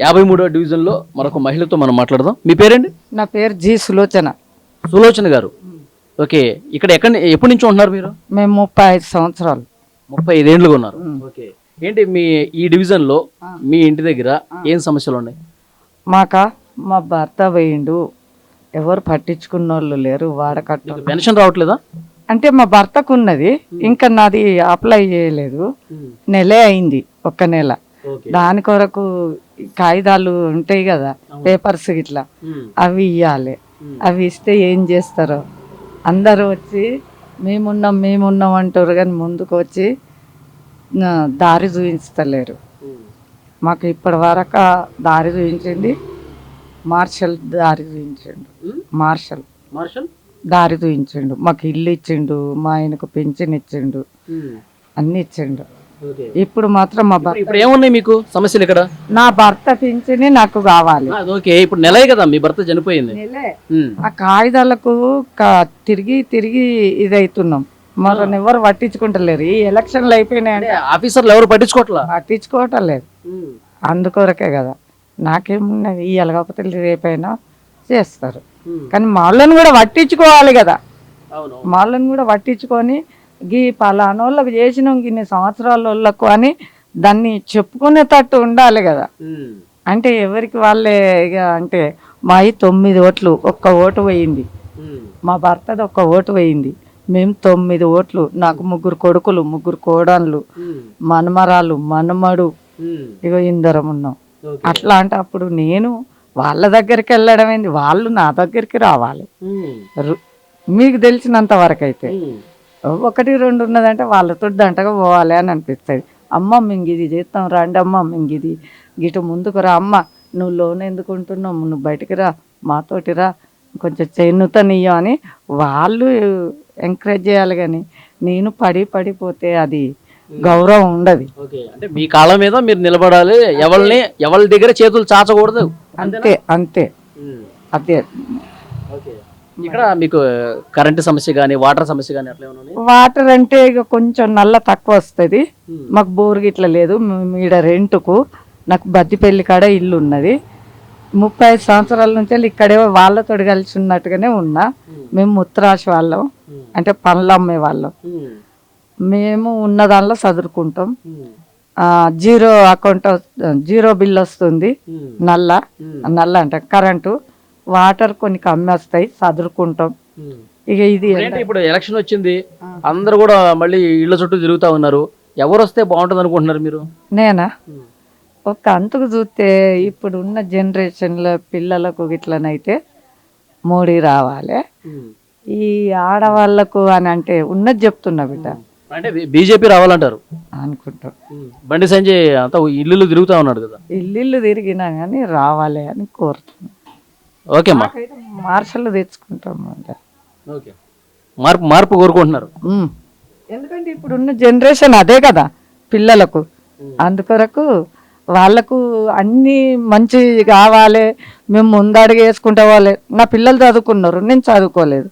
53వ డివిజన్లో మరొక మహిళతో మనం మాట్లాడదాం. మీ పేరేంటి? నా పేరు జి సులోచన. సులోచన గారు, ఓకే. ఇక్కడ ఎప్పటి నుంచి ఉంటున్నారు మీరు? మేము 35 సంవత్సరాలు. 35 ఏళ్ళుగా ఉన్నారు. ఓకే. ఏంటి మీ ఈ డివిజన్లో మీ ఇంటి దగ్గర ఏం సమస్యలు ఉన్నాయి? మా భర్త పోయిండు, ఎవరు పట్టించుకున్న వాళ్ళు లేరు. వాడకట్టు పెన్షన్ రావట్లేదా? అంటే మా భర్తకు ఉన్నది, ఇంకా నాది అప్లై చేయలేదు. నెలే అయింది, ఒక్క నెల. దాని కొరకు కాగితాలు ఉంటాయి కదా, పేపర్స్ ఇట్లా, అవి ఇవ్వాలి. అవి ఇస్తే ఏం చేస్తారో అందరూ వచ్చి మేమున్నాం అంటారు, కానీ ముందుకు వచ్చి దారి చూపించలేరు. మాకు ఇప్పటి వరకు దారి చూపించండి, మార్షల్ దారి చూపించండు. మార్షల్ దారి చూపించండు. మాకు ఇల్లు ఇచ్చిండు, మా ఆయనకు పెన్షన్ ఇచ్చిండు, అన్ని ఇచ్చిండు. ఇప్పుడు మాత్రం మా భర్త, ఇప్పుడు ఏమున్నాయి మీకు సమస్యలు ఇక్కడ? నా భర్త పింఛన్ నాకు కావాలి. ఓకే. ఇప్పుడు నెలే కదా మీ భర్త చనిపోయింది. ఆ కాగితాలకు తిరిగి ఇదవుతున్నాం. మరి ఎవరు పట్టించుకుంటలేరు. ఈ ఎలక్షన్లు అయిపోయినాయంటే ఆఫీసర్లు ఎవరు పట్టించుకోవటలేదు. అందుకొరకే కదా. నాకేమున్నది, ఈ ఎలగకపోతే రేపైనా చేస్తారు, కానీ వాళ్ళని కూడా పట్టించుకోవాలి కదా. వాళ్ళని కూడా పట్టించుకొని గీ పలానోళ్ళకు చేసినాం ఇన్ని సంవత్సరాల వాళ్ళకు అని దాన్ని చెప్పుకునేటట్టు ఉండాలి కదా. అంటే ఎవరికి వాళ్ళే ఇక, అంటే మావి 9 ఓట్లు, ఒక్క ఓటు పోయింది. మా భర్తది ఒక్క ఓటు పోయింది. మేము 9 ఓట్లు. నాకు 3 కొడుకులు, 3 కోడన్లు, మనమరాలు, మనమడు, ఇక ఇందరం ఉన్నాం. అట్లా అంటే అప్పుడు నేను వాళ్ళ దగ్గరికి వెళ్ళడం ఏంది, వాళ్ళు నా దగ్గరికి రావాలి. మీకు తెలిసినంత వరకు అయితే 1, 2 ఉన్నదంటే వాళ్ళతో దంటగా పోవాలి అని అనిపిస్తుంది. అమ్మ మింగిది చేస్తాం, రండి అమ్మ మింగిది, గిటు ముందుకు రా, అమ్మ నువ్వు లోన్ ఎందుకు ఉంటున్నావు, నువ్వు బయటికి రా, మాతోటి రా, కొంచెం చెన్నుతనియ్యో అని వాళ్ళు ఎంకరేజ్ చేయాలి. కానీ నేను పడిపోతే అది గౌరవం ఉండదు. అంటే మీ కాళ్ళ మీద మీరు నిలబడాలి, ఎవరి దగ్గర చేతులు చాచకూడదు. అంతే అదే. ఇక్కడ మీకు కరెంటు సమస్య కానీ వాటర్ సమస్య కానీ అట్లా ఏమైనా? వాటర్ అంటే ఇక కొంచెం నల్ల తక్కువ వస్తుంది. మాకు బోర్ గిట్ల లేదు. ఈడ రెంటుకు నాకు బద్దిపల్లి కాడ ఇల్లు ఉన్నది. 35 సంవత్సరాల నుంచి ఇక్కడే వాళ్ళతో కలిసి ఉన్నట్టుగానే ఉన్నా. మేము ముత్తరాశి వాళ్ళం, అంటే పనులు అమ్మే వాళ్ళం. మేము ఉన్న దానిలో చదువుకుంటాం. 0 అకౌంట్, 0 బిల్ వస్తుంది. నల్ల అంటే కరెంటు, వాటర్ కొన్ని కమ్మి వస్తాయి, చదువుకుంటాం. ఇక ఇది ఇప్పుడు ఎలక్షన్ వచ్చింది, అందరు కూడా మళ్ళీ ఇళ్ల చుట్టూ తిరుగుతా ఉన్నారు. ఎవరు వస్తే బాగుంటుంది అనుకుంటున్నారు మీరు? నేనా ఒక అంతకు చూస్తే ఇప్పుడు ఉన్న జనరేషన్ల పిల్లలకు ఇట్లనైతే మోడీ రావాలి. ఈ ఆడవాళ్లకు అని అంటే ఉన్నది చెప్తున్నా బిడ్డ, అంటే బీజేపీ రావాలంటారు అనుకుంటాం. బండి సంజయ్ అంతా ఇల్లు తిరుగుతా ఉన్నాడు కదా. ఇల్లు తిరిగినా కానీ రావాలి అని కోరుతున్నాం. ఓకే అమ్మా, మార్షల్ తెచ్చుకుంటాం. ఓకే, మార్పు కోరుకుంటున్నారు. ఎందుకంటే ఇప్పుడున్న జనరేషన్ అదే కదా పిల్లలకు. అందుకొరకు వాళ్ళకు అన్నీ మంచి కావాలి, మేము ముందడుగు వేసుకుంటే వాళ్ళే. నా పిల్లలు చదువుకున్నారు, నేను చదువుకోలేదు.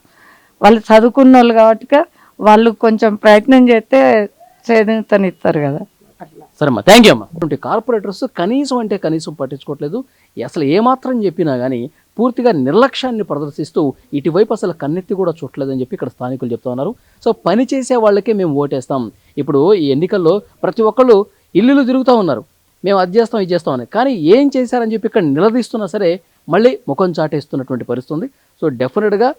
వాళ్ళు చదువుకున్న వాళ్ళు కాబట్టి వాళ్ళు కొంచెం ప్రయత్నం చేస్తే చేతనిస్తారు కదా. సరే అమ్మా, థ్యాంక్ యూ అమ్మా. కార్పొరేటర్స్ కనీసం పట్టించుకోవట్లేదు. అసలు ఏమాత్రం చెప్పినా కానీ పూర్తిగా నిర్లక్ష్యాన్ని ప్రదర్శిస్తూ ఇటువైపు అసలు కన్నెత్తి కూడా చూడలేదని చెప్పి ఇక్కడ స్థానికులు చెప్తా ఉన్నారు. సో పని చేసే వాళ్ళకే మేము ఓటేస్తాం. ఇప్పుడు ఈ ఎన్నికల్లో ప్రతి ఒక్కళ్ళు ఇల్లులు తిరుగుతూ ఉన్నారు, మేము అది చేస్తాం ఇది చేస్తామని. కానీ ఏం చేశారని చెప్పి ఇక్కడ నిలదీస్తున్నా సరే మళ్ళీ ముఖం చాటేస్తున్నటువంటి పరిస్థితి ఉంది. సో డెఫినెట్గా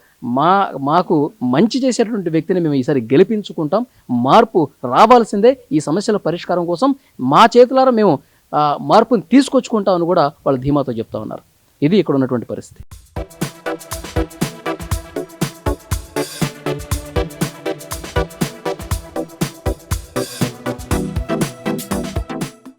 మాకు మంచి చేసేటువంటి వ్యక్తిని మేము ఈసారి గెలిపించుకుంటాం. మార్పు రావాల్సిందే. ఈ సమస్యల పరిష్కారం కోసం మా చేతులారా మేము మార్పుని తీసుకొచ్చుకుంటామని కూడా వాళ్ళు ధీమాతో చెప్తా ఉన్నారు. ఇది ఇక్కడ ఉన్నటువంటి పరిస్థితి.